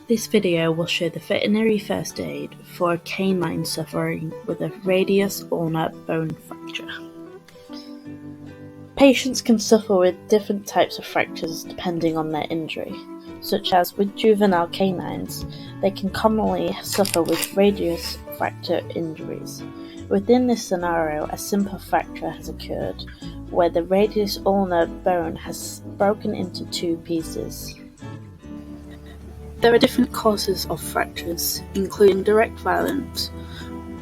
This video will show the veterinary first aid for a canine suffering with a radius ulnar bone fracture. Patients can suffer with different types of fractures depending on their injury, such as with juvenile canines, they can commonly suffer with radius fracture injuries. Within this scenario, a simple fracture has occurred where the radius ulnar bone has broken into two pieces. There are different causes of fractures, including direct violence,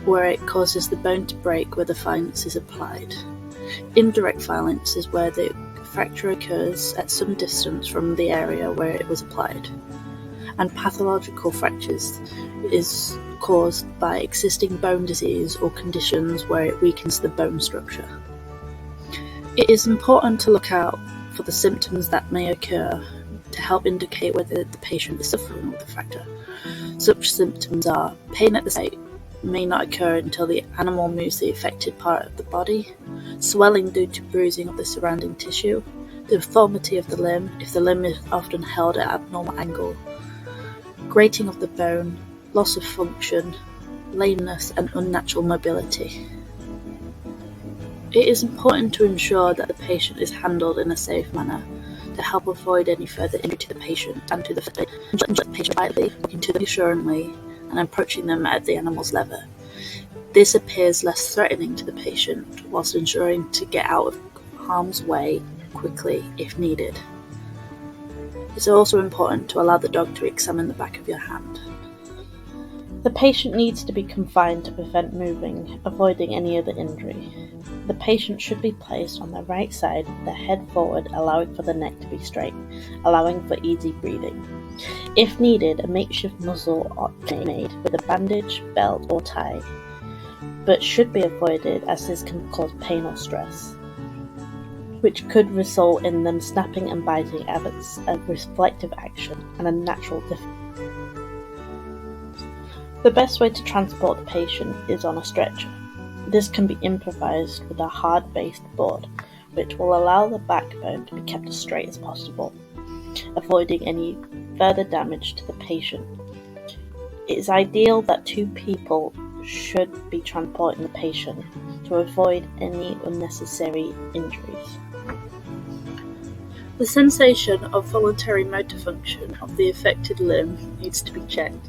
where it causes the bone to break where the violence is applied. Indirect violence is where the fracture occurs at some distance from the area where it was applied. And pathological fractures is caused by existing bone disease or conditions where it weakens the bone structure. It is important to look out for the symptoms that may occur to help indicate whether the patient is suffering with the fracture. Such symptoms are pain at the site may not occur until the animal moves the affected part of the body, swelling due to bruising of the surrounding tissue, deformity of the limb if the limb is often held at an abnormal angle, grating of the bone, loss of function, lameness and unnatural mobility. It is important to ensure that the patient is handled in a safe manner to help avoid any further injury to the patient and to the patient quietly, looking to them assuringly and approaching them at the animal's level. This appears less threatening to the patient whilst ensuring to get out of harm's way quickly if needed. It's also important to allow the dog to examine the back of your hand. The patient needs to be confined to prevent moving, avoiding any other injury. The patient should be placed on the right side with their head forward, allowing for the neck to be straight, allowing for easy breathing. If needed, a makeshift muzzle can be made with a bandage, belt or tie, but should be avoided as this can cause pain or stress, which could result in them snapping and biting as a reflective action and a natural difference. The best way to transport the patient is on a stretcher. This can be improvised with a hard-based board, which will allow the backbone to be kept as straight as possible, avoiding any further damage to the patient. It is ideal that two people should be transporting the patient to avoid any unnecessary injuries. The sensation of voluntary motor function of the affected limb needs to be checked.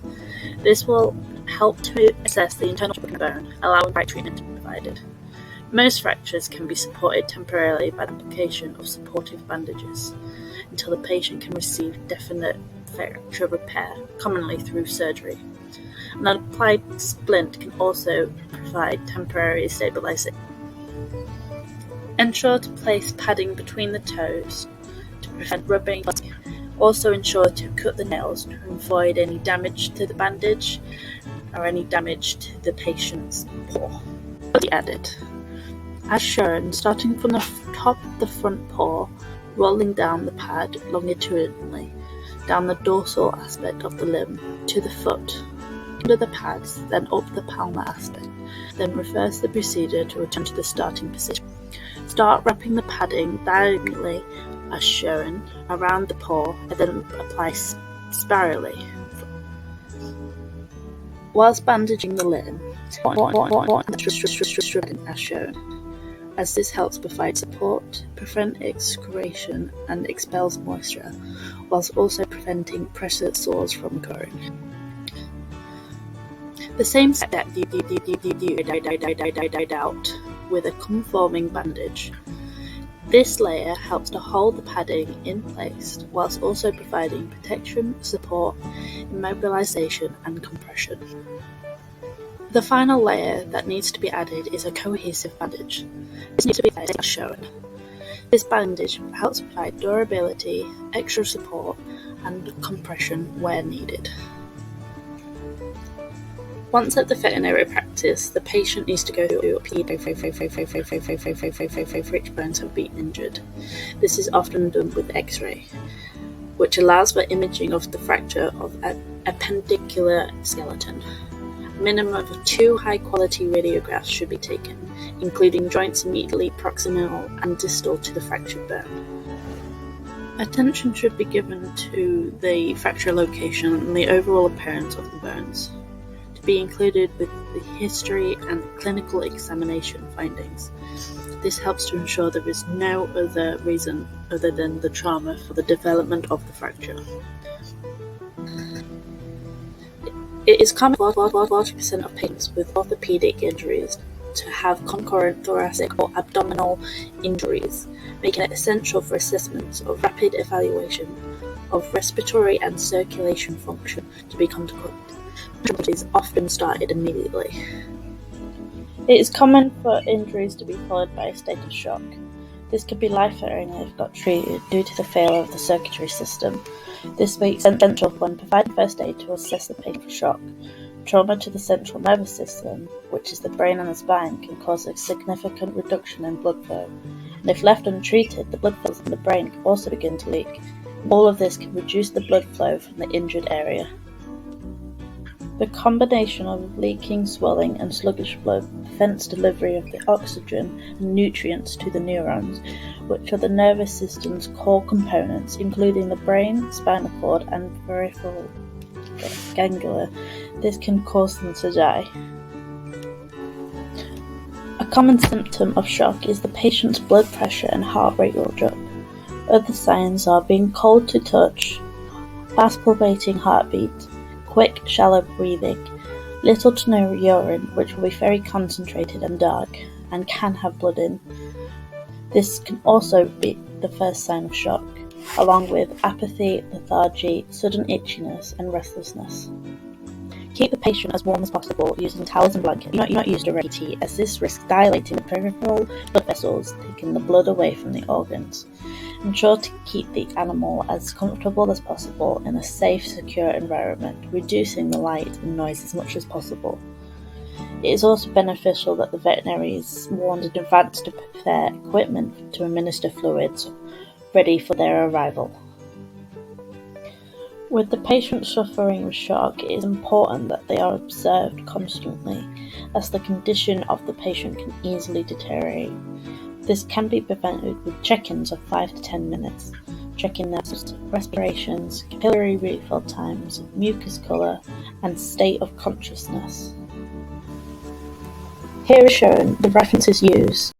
This will help to assess the internal structure of the bone, allowing right treatment to be provided. Most fractures can be supported temporarily by the application of supportive bandages until the patient can receive definite fracture repair, commonly through surgery. An applied splint can also provide temporary stabilization. Ensure to place padding between the toes to prevent rubbing. Also ensure to cut the nails to avoid any damage to the bandage or any damage to the patient's paw. Added. As shown, starting from the top of the front paw, rolling down the pad longitudinally, down the dorsal aspect of the limb to the foot, under the pads, then up the palmar aspect. Then reverse the procedure to return to the starting position. Start wrapping the padding diagonally as shown around the paw and then apply spirally. Whilst bandaging the limb, as shown, as this helps provide support, prevent excretion and expels moisture, whilst also preventing pressure sores from occurring. The same step you out with a conforming bandage. This layer helps to hold the padding in place whilst also providing protection, support, immobilization and compression. The final layer that needs to be added is a cohesive bandage. This needs to be placed as shown. This bandage helps provide durability, extra support and compression where needed. Once at the veterinary practice, the patient needs to go through a PED for which bones have been injured. This is often done with X-ray, which allows for imaging of the fracture of appendicular skeleton. A minimum of 2 high-quality radiographs should be taken, including joints immediately proximal and distal to the fractured bone. Attention should be given to the fracture location and the overall appearance of the bones, to be included with the history and clinical examination findings. This helps to ensure there is no other reason other than the trauma for the development of the fracture. It is common for 40% of patients with orthopedic injuries to have concurrent thoracic or abdominal injuries, making it essential for assessments of rapid evaluation of respiratory and circulation function to be conducted. Is often started immediately. It is common for injuries to be followed by a state of shock. This could be life-threatening if not treated due to the failure of the circulatory system. This makes it essential when providing first aid to assess the patient for shock. Trauma to the central nervous system, which is the brain and the spine, can cause a significant reduction in blood flow, and if left untreated, the blood vessels in the brain can also begin to leak. All of this can reduce the blood flow from the injured area. The combination of leaking, swelling, and sluggish blood prevents delivery of the oxygen and nutrients to the neurons, which are the nervous system's core components, including the brain, spinal cord, and peripheral ganglia. This can cause them to die. A common symptom of shock is the patient's blood pressure and heart rate will drop. Other signs are being cold to touch, fast pulsating heartbeat, quick, shallow breathing, little to no urine, which will be very concentrated and dark, and can have blood in. This can also be the first sign of shock, along with apathy, lethargy, sudden itchiness, and restlessness. Keep the patient as warm as possible using towels and blankets. Do not use direct heat, as this risks dilating the peripheral blood vessels, taking the blood away from the organs. Ensure to keep the animal as comfortable as possible in a safe, secure environment, reducing the light and noise as much as possible. It is also beneficial that the veterinary is warned in advance to prepare equipment to administer fluids ready for their arrival. With the patient suffering shock, it is important that they are observed constantly, as the condition of the patient can easily deteriorate. This can be prevented with check-ins of 5 to 10 minutes, checking their respirations, capillary refill times, mucus colour, and state of consciousness. Here is shown the references used